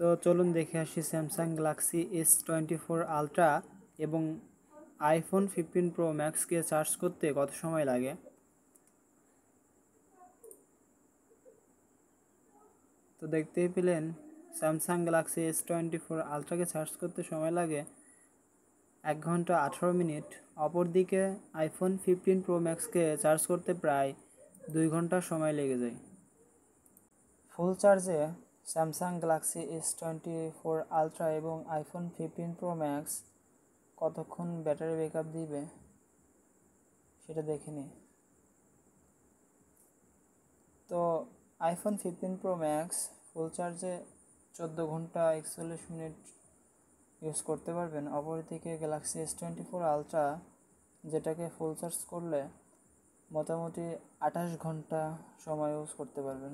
তো চলুন দেখে আসি স্যামসাং গ্যালাক্সি S24 আলট্রা এবং আইফোন 15 প্রো ম্যাক্সকে চার্জ করতে কত সময় লাগে। তো দেখতেই পেলেন স্যামসাং গ্যালাক্সি S24 আলট্রাকে চার্জ করতে সময় লাগে 1 ঘন্টা 18 মিনিট। অপরদিকে আইফোন 15 প্রো ম্যাক্সকে চার্জ করতে প্রায় 2 ঘন্টা সময় লেগে যায়। ফুল চার্জে স্যামসাং গ্যালাক্সি S24 আলট্রা এবং আইফোন 15 প্রো ম্যাক্স কতক্ষণ ব্যাটারি ব্যাকআপ দিবে সেটা দেখে নিই। তো আইফোন 15 প্রো ম্যাক্স ফুল চার্জে 14 ঘন্টা 41 মিনিট ইউজ করতে পারবেন। অপরদিকে গ্যালাক্সি S24 আলট্রা যেটাকে ফুল চার্জ করলে মোটামুটি 28 ঘন্টা সময় ইউজ করতে পারবেন।